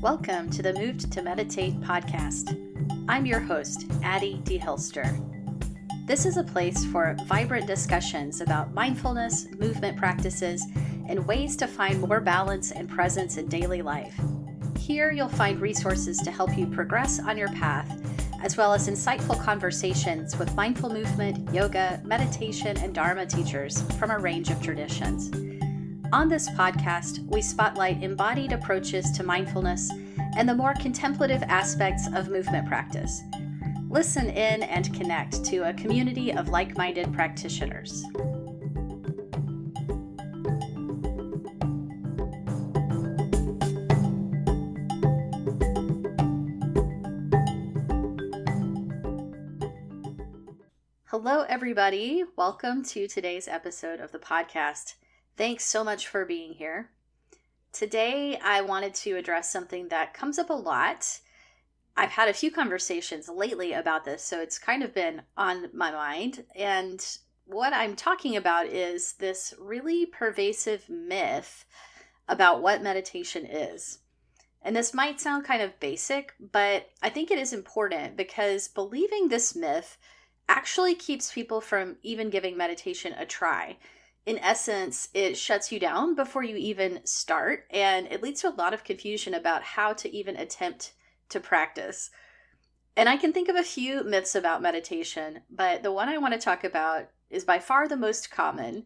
Welcome to the Moved to Meditate podcast. I'm your host, Addie D. Hilster. This is a place for vibrant discussions about mindfulness, movement practices, and ways to find more balance and presence in daily life. Here you'll find resources to help you progress on your path, as well as insightful conversations with mindful movement, yoga, meditation, and Dharma teachers from a range of traditions. On this podcast, we spotlight embodied approaches to mindfulness and the more contemplative aspects of movement practice. Listen in and connect to a community of like-minded practitioners. Hello, everybody. Welcome to today's episode of the podcast. Thanks so much for being here. Today, I wanted to address something that comes up a lot. I've had a few conversations lately about this, so it's kind of been on my mind. And what I'm talking about is this really pervasive myth about what meditation is. And this might sound kind of basic, but I think it is important because believing this myth actually keeps people from even giving meditation a try. In essence, it shuts you down before you even start, and it leads to a lot of confusion about how to even attempt to practice. And I can think of a few myths about meditation, but the one I want to talk about is by far the most common,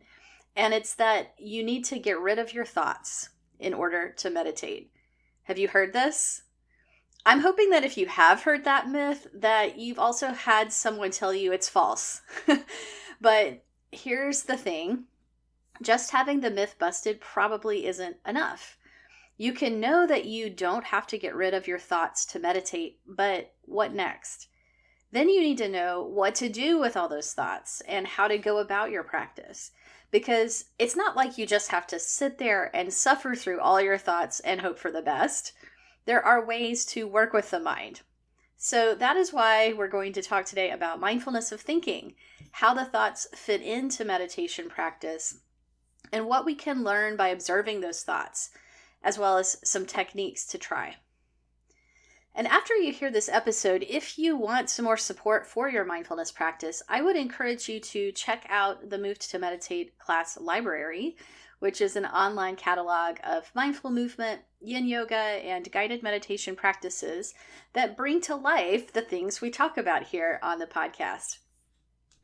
and it's that you need to get rid of your thoughts in order to meditate. Have you heard this? I'm hoping that if you have heard that myth, that you've also had someone tell you it's false. But here's the thing. Just having the myth busted probably isn't enough. You can know that you don't have to get rid of your thoughts to meditate, but what next? Then you need to know what to do with all those thoughts and how to go about your practice. Because it's not like you just have to sit there and suffer through all your thoughts and hope for the best. There are ways to work with the mind. So that is why we're going to talk today about mindfulness of thinking, how the thoughts fit into meditation practice, and what we can learn by observing those thoughts, as well as some techniques to try. And after you hear this episode, if you want some more support for your mindfulness practice, I would encourage you to check out the Moved to Meditate class library, which is an online catalog of mindful movement, yin yoga, and guided meditation practices that bring to life the things we talk about here on the podcast.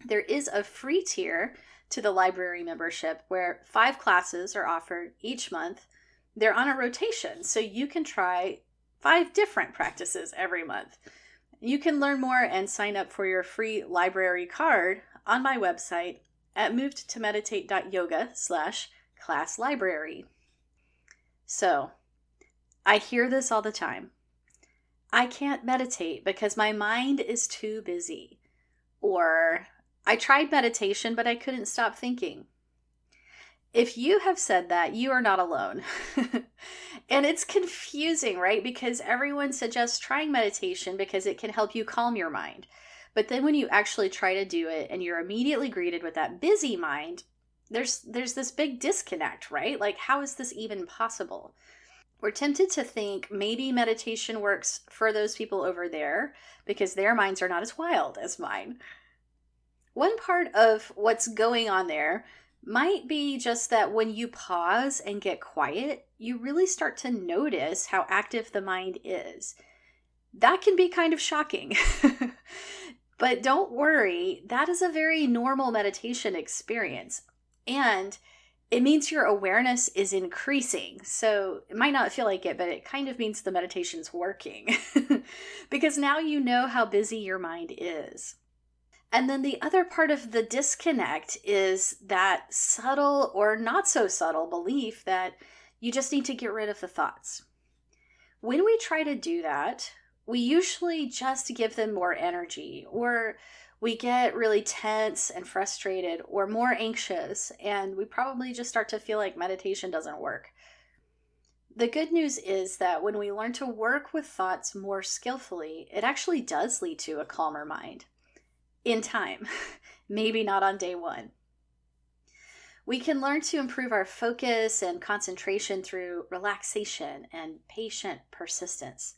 There is a free tier to the library membership where 5 classes are offered each month. They're on a rotation, so you can try 5 different practices every month. You can learn more and sign up for your free library card on my website at movedtomeditate.yoga/class library. So, I hear this all the time. I can't meditate because my mind is too busy. Or, I tried meditation, but I couldn't stop thinking. If you have said that, you are not alone. And it's confusing, right? Because everyone suggests trying meditation because it can help you calm your mind. But then when you actually try to do it and you're immediately greeted with that busy mind, there's this big disconnect, right? Like, how is this even possible? We're tempted to think maybe meditation works for those people over there because their minds are not as wild as mine. One part of what's going on there might be just that when you pause and get quiet, you really start to notice how active the mind is. That can be kind of shocking. But don't worry, that is a very normal meditation experience. And it means your awareness is increasing. So it might not feel like it, but it kind of means the meditation's working. Because now you know how busy your mind is. And then the other part of the disconnect is that subtle or not so subtle belief that you just need to get rid of the thoughts. When we try to do that, we usually just give them more energy, or we get really tense and frustrated or more anxious, and we probably just start to feel like meditation doesn't work. The good news is that when we learn to work with thoughts more skillfully, it actually does lead to a calmer mind. In time, maybe not on day one. We can learn to improve our focus and concentration through relaxation and patient persistence.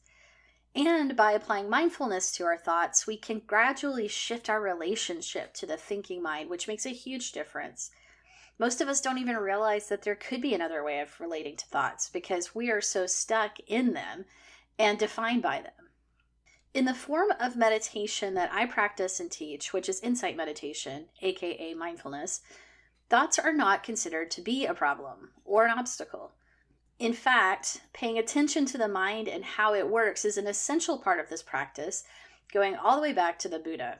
And by applying mindfulness to our thoughts, we can gradually shift our relationship to the thinking mind, which makes a huge difference. Most of us don't even realize that there could be another way of relating to thoughts because we are so stuck in them and defined by them. In the form of meditation that I practice and teach, which is insight meditation, aka mindfulness, thoughts are not considered to be a problem or an obstacle. In fact, paying attention to the mind and how it works is an essential part of this practice, going all the way back to the Buddha.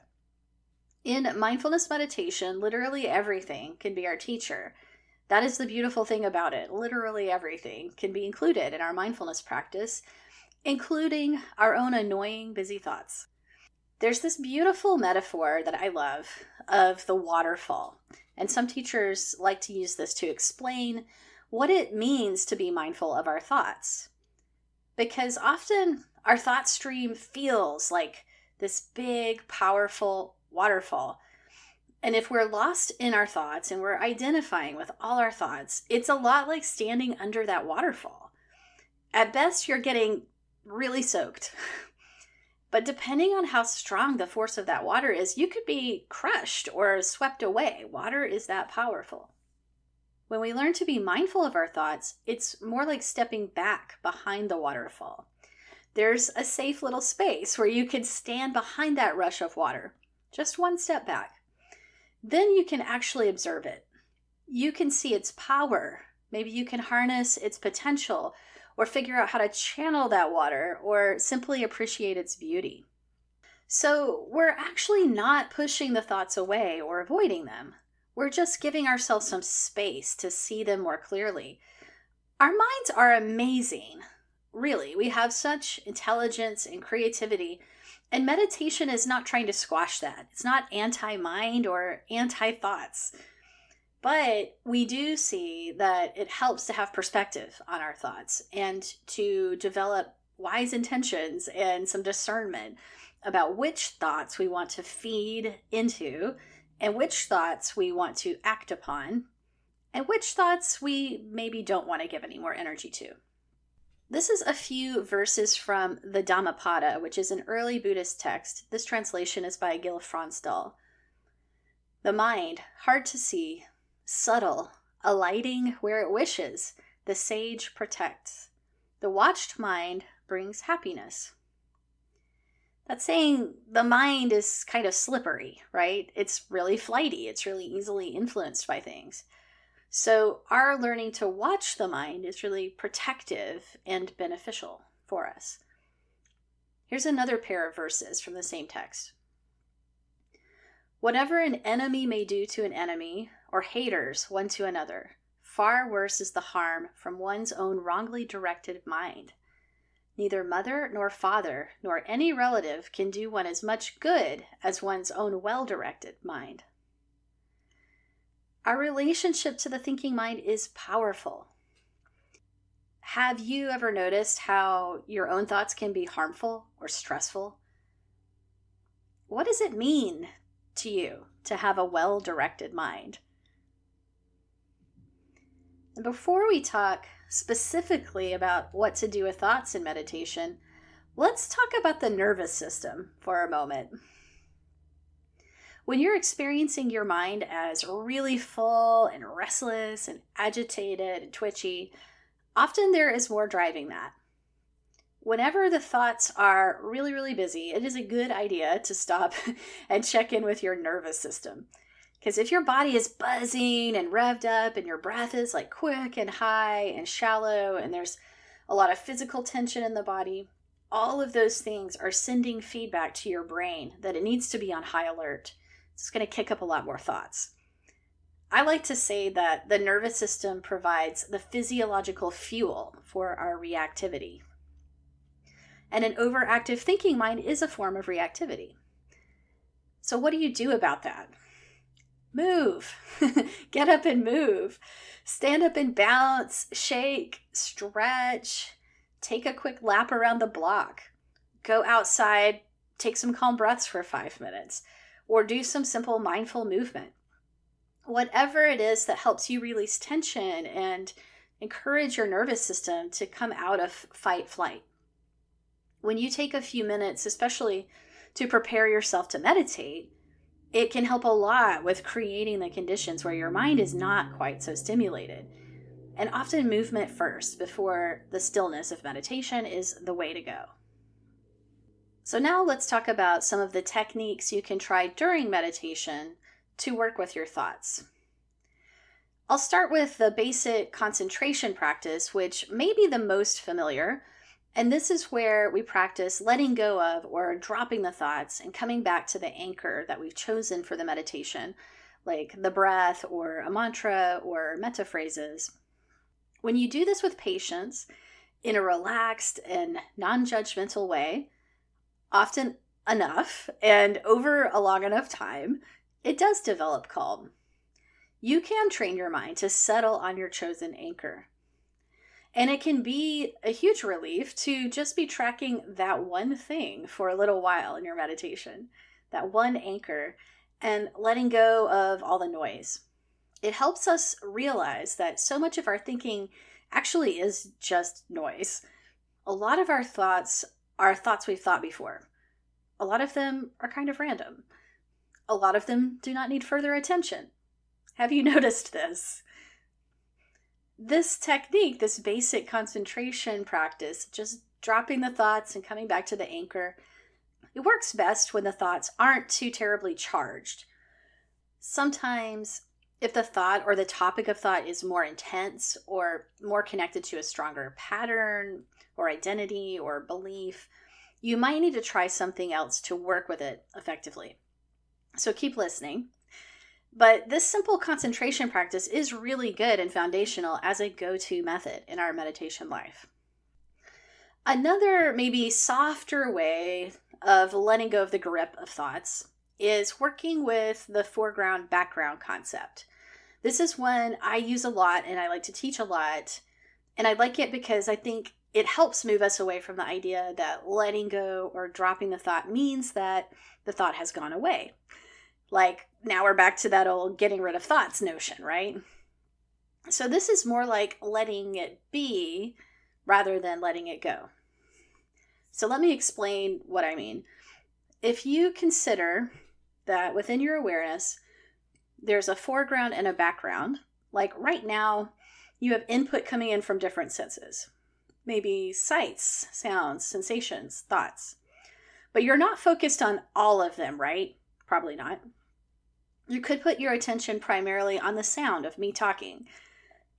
In mindfulness meditation, literally everything can be our teacher. That is the beautiful thing about it. Literally everything can be included in our mindfulness practice, including our own annoying, busy thoughts. There's this beautiful metaphor that I love of the waterfall, and some teachers like to use this to explain what it means to be mindful of our thoughts. Because often our thought stream feels like this big, powerful waterfall. And if we're lost in our thoughts and we're identifying with all our thoughts, it's a lot like standing under that waterfall. At best, you're getting really soaked. But depending on how strong the force of that water is, you could be crushed or swept away. Water is that powerful. When we learn to be mindful of our thoughts, it's more like stepping back behind the waterfall. There's a safe little space where you can stand behind that rush of water, just one step back. Then you can actually observe it. You can see its power. Maybe you can harness its potential or figure out how to channel that water or simply appreciate its beauty. So we're actually not pushing the thoughts away or avoiding them. We're just giving ourselves some space to see them more clearly. Our minds are amazing. Really, we have such intelligence and creativity, and meditation is not trying to squash that. It's not anti-mind or anti-thoughts. But we do see that it helps to have perspective on our thoughts and to develop wise intentions and some discernment about which thoughts we want to feed into and which thoughts we want to act upon, and which thoughts we maybe don't want to give any more energy to. This is a few verses from the Dhammapada, which is an early Buddhist text. This translation is by Gil Fronsdal. The mind, hard to see, subtle, alighting where it wishes, the sage protects. The watched mind brings happiness. That's saying the mind is kind of slippery, right? It's really flighty. It's really easily influenced by things. So our learning to watch the mind is really protective and beneficial for us. Here's another pair of verses from the same text. Whatever an enemy may do to an enemy, or haters one to another, far worse is the harm from one's own wrongly directed mind. Neither mother nor father nor any relative can do one as much good as one's own well-directed mind. Our relationship to the thinking mind is powerful. Have you ever noticed how your own thoughts can be harmful or stressful? What does it mean to you to have a well-directed mind? And before we talk specifically about what to do with thoughts in meditation, let's talk about the nervous system for a moment. When you're experiencing your mind as really full and restless and agitated and twitchy, often there is more driving that. Whenever the thoughts are really, really busy, it is a good idea to stop and check in with your nervous system. Because if your body is buzzing and revved up and your breath is like quick and high and shallow and there's a lot of physical tension in the body, all of those things are sending feedback to your brain that it needs to be on high alert. It's going to kick up a lot more thoughts. I like to say that the nervous system provides the physiological fuel for our reactivity. And an overactive thinking mind is a form of reactivity. So what do you do about that? Move. Get up and move. Stand up and bounce, shake, stretch, take a quick lap around the block. Go outside, take some calm breaths for 5 minutes, or do some simple mindful movement. Whatever it is that helps you release tension and encourage your nervous system to come out of fight flight. When you take a few minutes, especially to prepare yourself to meditate, it can help a lot with creating the conditions where your mind is not quite so stimulated. And often movement first before the stillness of meditation is the way to go. So now let's talk about some of the techniques you can try during meditation to work with your thoughts. I'll start with the basic concentration practice, which may be the most familiar. And this is where we practice letting go of or dropping the thoughts and coming back to the anchor that we've chosen for the meditation, like the breath or a mantra or metta phrases. When you do this with patience in a relaxed and non-judgmental way, often enough and over a long enough time, it does develop calm. You can train your mind to settle on your chosen anchor. And it can be a huge relief to just be tracking that one thing for a little while in your meditation, that one anchor, and letting go of all the noise. It helps us realize that so much of our thinking actually is just noise. A lot of our thoughts are thoughts we've thought before. A lot of them are kind of random. A lot of them do not need further attention. Have you noticed this? This technique, this basic concentration practice, just dropping the thoughts and coming back to the anchor, it works best when the thoughts aren't too terribly charged. Sometimes, if the thought or the topic of thought is more intense or more connected to a stronger pattern or identity or belief, you might need to try something else to work with it effectively. So keep listening. But this simple concentration practice is really good and foundational as a go-to method in our meditation life. Another maybe softer way of letting go of the grip of thoughts is working with the foreground-background concept. This is one I use a lot and I like to teach a lot. And I like it because I think it helps move us away from the idea that letting go or dropping the thought means that the thought has gone away. Like, now we're back to that old getting rid of thoughts notion, right? So this is more like letting it be rather than letting it go. So let me explain what I mean. If you consider that within your awareness, there's a foreground and a background, like right now, you have input coming in from different senses. Maybe sights, sounds, sensations, thoughts. But you're not focused on all of them, right? Probably not. You could put your attention primarily on the sound of me talking,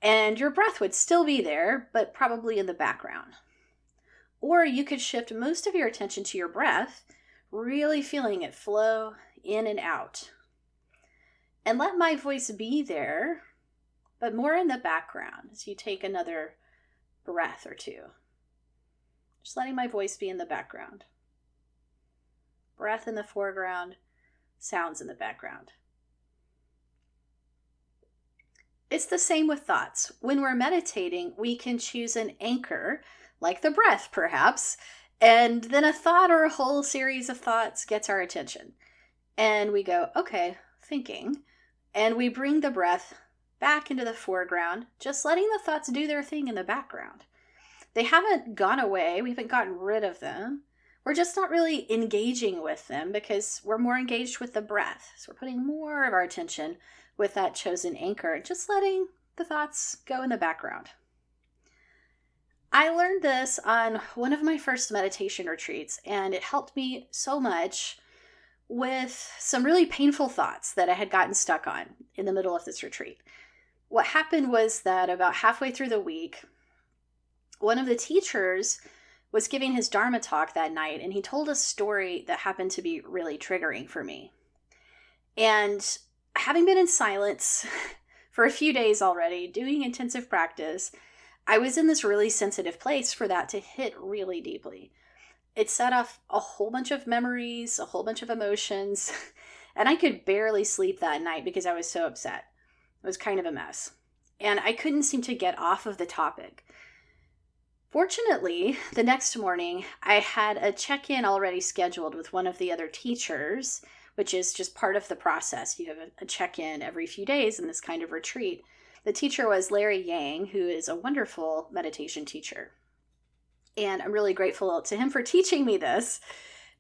and your breath would still be there, but probably in the background. Or you could shift most of your attention to your breath, really feeling it flow in and out. And let my voice be there, but more in the background as you take another breath or two. Just letting my voice be in the background. Breath in the foreground, sounds in the background. It's the same with thoughts. When we're meditating, we can choose an anchor, like the breath perhaps, and then a thought or a whole series of thoughts gets our attention. And we go, okay, thinking, and we bring the breath back into the foreground, just letting the thoughts do their thing in the background. They haven't gone away, we haven't gotten rid of them. We're just not really engaging with them because we're more engaged with the breath. So we're putting more of our attention with that chosen anchor, just letting the thoughts go in the background. I learned this on one of my first meditation retreats, and it helped me so much with some really painful thoughts that I had gotten stuck on in the middle of this retreat. What happened was that about halfway through the week, one of the teachers was giving his Dharma talk that night, and he told a story that happened to be really triggering for me. And having been in silence for a few days already, doing intensive practice, I was in this really sensitive place for that to hit really deeply. It set off a whole bunch of memories, a whole bunch of emotions, and I could barely sleep that night because I was so upset. It was kind of a mess. And I couldn't seem to get off of the topic. Fortunately, the next morning, I had a check-in already scheduled with one of the other teachers which is just part of the process. You have a check-in every few days in this kind of retreat. The teacher was Larry Yang, who is a wonderful meditation teacher. And I'm really grateful to him for teaching me this,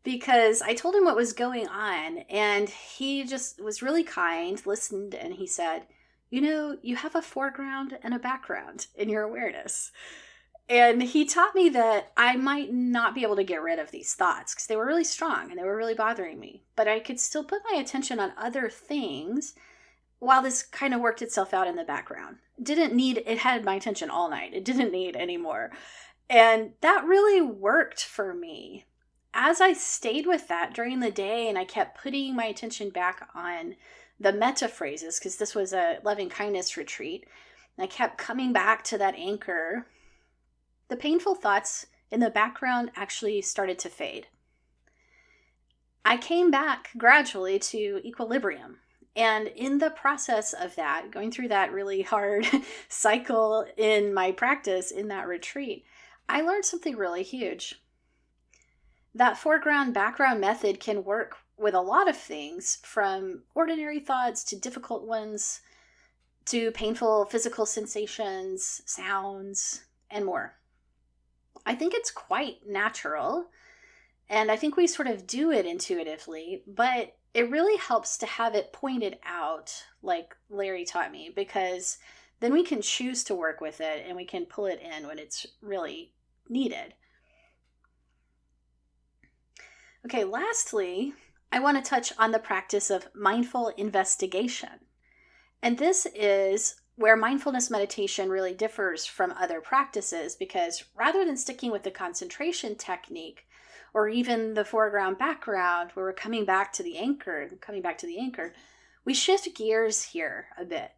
because I told him what was going on, and he just was really kind, listened, and he said, you have a foreground and a background in your awareness. And he taught me that I might not be able to get rid of these thoughts because they were really strong and they were really bothering me, but I could still put my attention on other things while this kind of worked itself out in the background. It had my attention all night. It didn't need any more. And that really worked for me. As I stayed with that during the day and I kept putting my attention back on the metta phrases, because this was a loving kindness retreat, and I kept coming back to that anchor, the painful thoughts in the background actually started to fade. I came back gradually to equilibrium. And in the process of that, going through that really hard cycle in my practice in that retreat, I learned something really huge. That foreground background method can work with a lot of things, from ordinary thoughts to difficult ones, to painful physical sensations, sounds, and more. I think it's quite natural, and I think we sort of do it intuitively, but it really helps to have it pointed out like Larry taught me, because then we can choose to work with it and we can pull it in when it's really needed. Okay, lastly, I want to touch on the practice of mindful investigation. And this is where mindfulness meditation really differs from other practices, because rather than sticking with the concentration technique or even the foreground background where we're coming back to the anchor, we shift gears here a bit.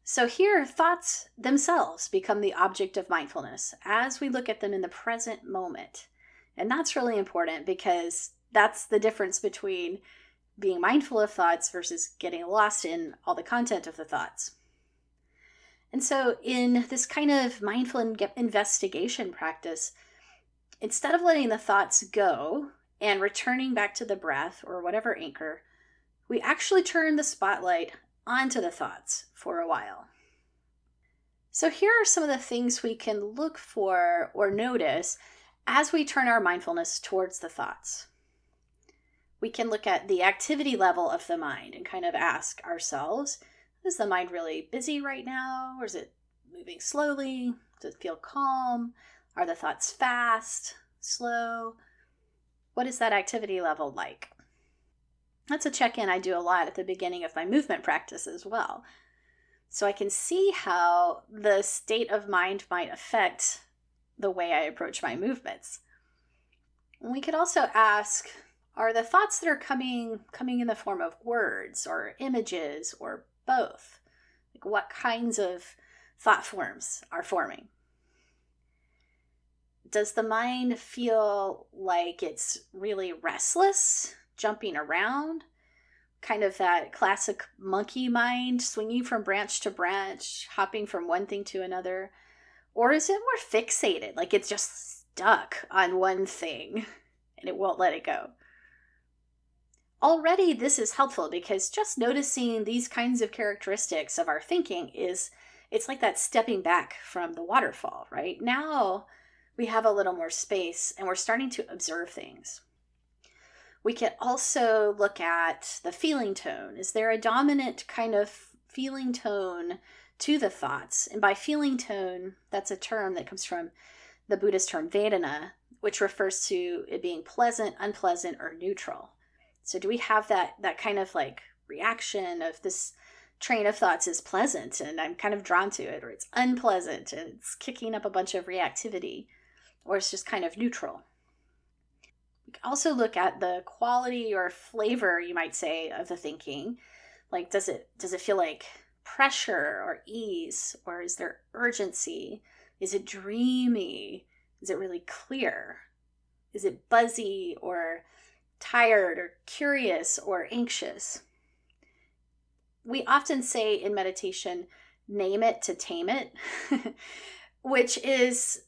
So here, thoughts themselves become the object of mindfulness as we look at them in the present moment. And that's really important, because that's the difference between being mindful of thoughts versus getting lost in all the content of the thoughts. And so in this kind of mindful investigation practice, instead of letting the thoughts go and returning back to the breath or whatever anchor, we actually turn the spotlight onto the thoughts for a while. So here are some of the things we can look for or notice as we turn our mindfulness towards the thoughts. We can look at the activity level of the mind and kind of ask ourselves, is the mind really busy right now? Or is it moving slowly? Does it feel calm? Are the thoughts fast, slow? What is that activity level like? That's a check-in I do a lot at the beginning of my movement practice as well. So I can see how the state of mind might affect the way I approach my movements. And we could also ask, are the thoughts that are coming in the form of words or images or both? Like, what kinds of thought forms are forming? Does the mind feel like it's really restless, jumping around? Kind of that classic monkey mind, swinging from branch to branch, hopping from one thing to another? Or is it more fixated, like it's just stuck on one thing and it won't let it go? Already this is helpful, because just noticing these kinds of characteristics of our thinking it's like that stepping back from the waterfall, right? Now we have a little more space and we're starting to observe things. We can also look at the feeling tone. Is there a dominant kind of feeling tone to the thoughts? And by feeling tone, that's a term that comes from the Buddhist term Vedana, which refers to it being pleasant, unpleasant, or neutral. So do we have that kind of like reaction of this train of thoughts is pleasant and I'm kind of drawn to it, or it's unpleasant and it's kicking up a bunch of reactivity, or it's just kind of neutral? We can also look at the quality or flavor, you might say, of the thinking. Like, does it feel like pressure or ease, or is there urgency? Is it dreamy? Is it really clear? Is it buzzy or tired or curious or anxious? We often say in meditation, name it to tame it, which is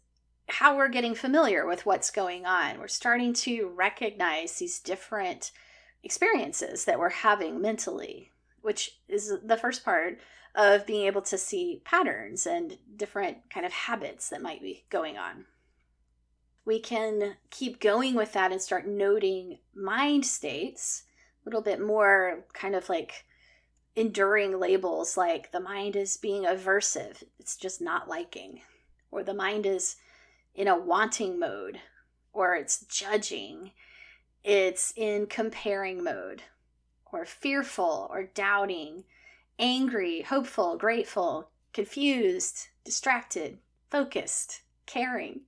how we're getting familiar with what's going on. We're starting to recognize these different experiences that we're having mentally, which is the first part of being able to see patterns and different kind of habits that might be going on. We can keep going with that and start noting mind states, a little bit more kind of like enduring labels, like the mind is being aversive, it's just not liking, or the mind is in a wanting mode, or it's judging, it's in comparing mode, or fearful or doubting, angry, hopeful, grateful, confused, distracted, focused, caring,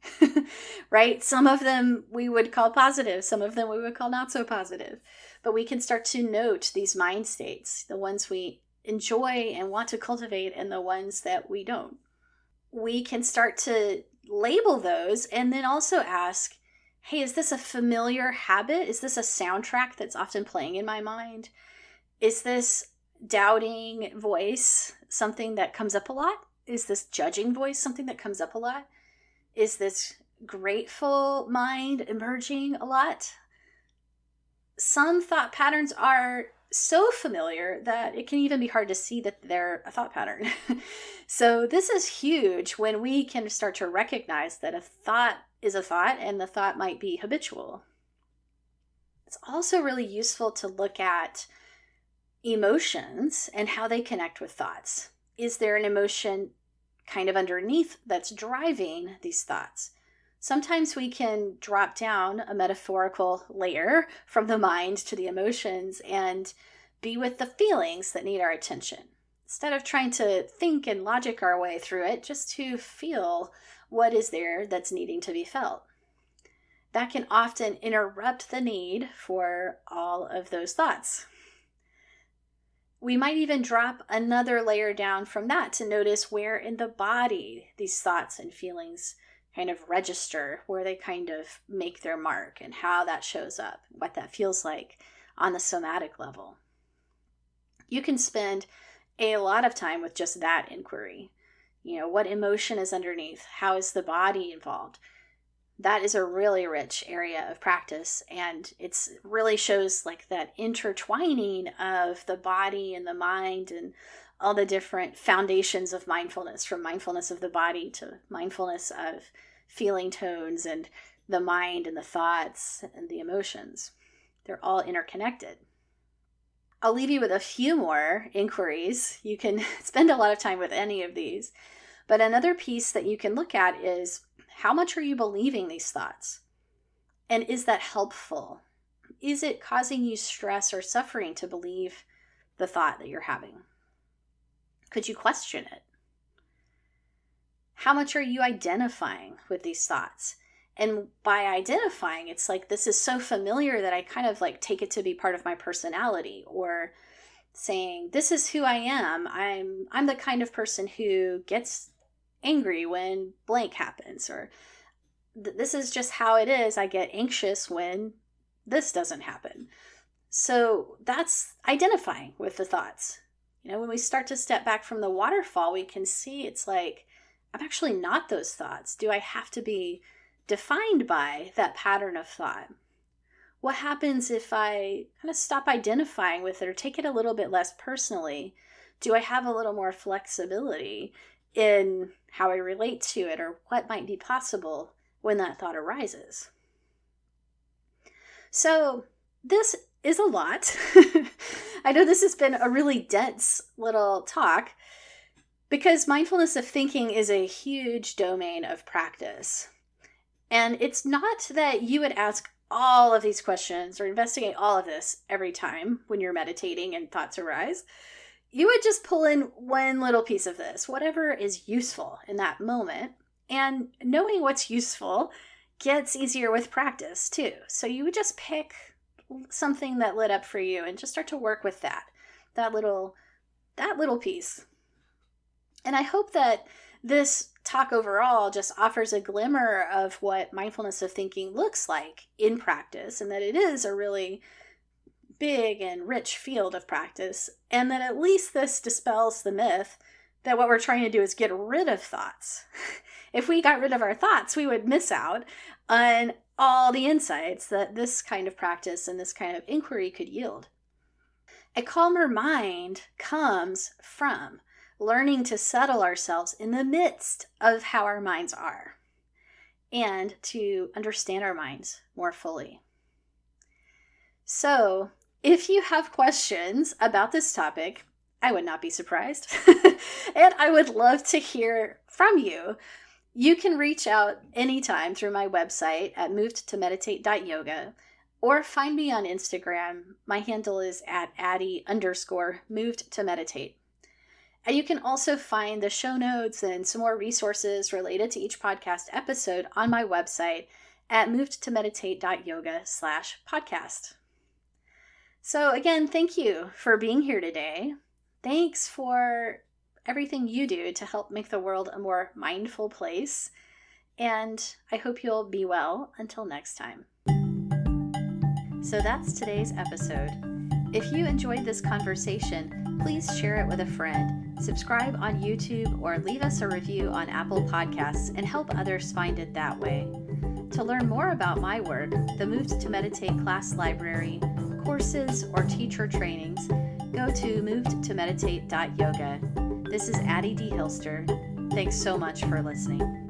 right? Some of them we would call positive, some of them we would call not so positive. But we can start to note these mind states, the ones we enjoy and want to cultivate and the ones that we don't. We can start to label those and then also ask, hey, is this a familiar habit? Is this a soundtrack that's often playing in my mind? Is this doubting voice something that comes up a lot? Is this judging voice something that comes up a lot? Is this grateful mind emerging a lot? Some thought patterns are so familiar that it can even be hard to see that they're a thought pattern. So this is huge when we can start to recognize that a thought is a thought and the thought might be habitual. It's also really useful to look at emotions and how they connect with thoughts. Is there an emotion kind of underneath that's driving these thoughts? Sometimes we can drop down a metaphorical layer from the mind to the emotions and be with the feelings that need our attention. Instead of trying to think and logic our way through it, just to feel what is there that's needing to be felt. That can often interrupt the need for all of those thoughts. We might even drop another layer down from that to notice where in the body these thoughts and feelings kind of register, where they kind of make their mark and how that shows up, what that feels like on the somatic level. You can spend a lot of time with just that inquiry. What emotion is underneath? How is the body involved? That is a really rich area of practice, and it's really shows like that intertwining of the body and the mind and all the different foundations of mindfulness, from mindfulness of the body to mindfulness of feeling tones and the mind and the thoughts and the emotions. They're all interconnected. I'll leave you with a few more inquiries. You can spend a lot of time with any of these. But another piece that you can look at is, how much are you believing these thoughts? And is that helpful? Is it causing you stress or suffering to believe the thought that you're having? Could you question it? How much are you identifying with these thoughts? And by identifying, it's like, this is so familiar that I kind of like take it to be part of my personality, or saying, this is who I am. I'm the kind of person who gets angry when blank happens, or this is just how it is. I get anxious when this doesn't happen. So that's identifying with the thoughts. When we start to step back from the waterfall, we can see it's like, I'm actually not those thoughts. Do I have to be defined by that pattern of thought? What happens if I kind of stop identifying with it or take it a little bit less personally? Do I have a little more flexibility in how I relate to it, or what might be possible when that thought arises? So this is a lot. I know this has been a really dense little talk, because mindfulness of thinking is a huge domain of practice. And it's not that you would ask all of these questions or investigate all of this every time when you're meditating and thoughts arise. You would just pull in one little piece of this, whatever is useful in that moment. And knowing what's useful gets easier with practice too. So you would just pick something that lit up for you and just start to work with that little piece. And I hope that this talk overall just offers a glimmer of what mindfulness of thinking looks like in practice, and that it is a really big and rich field of practice, and that at least this dispels the myth that what we're trying to do is get rid of thoughts. If we got rid of our thoughts, we would miss out on all the insights that this kind of practice and this kind of inquiry could yield. A calmer mind comes from learning to settle ourselves in the midst of how our minds are and to understand our minds more fully. So, if you have questions about this topic, I would not be surprised. And I would love to hear from you. You can reach out anytime through my website at movedtomeditate.yoga or find me on Instagram. My handle is at @Addie_movedtomeditate. And you can also find the show notes and some more resources related to each podcast episode on my website at movedtomeditate.yoga/podcast. So again, thank you for being here today. Thanks for everything you do to help make the world a more mindful place. And I hope you'll be well until next time. So that's today's episode. If you enjoyed this conversation, please share it with a friend, subscribe on YouTube, or leave us a review on Apple Podcasts and help others find it that way. To learn more about my work, the Moved to Meditate class library, courses, or teacher trainings, go to movedtomeditate.yoga. This is Addie D. Hilster. Thanks so much for listening.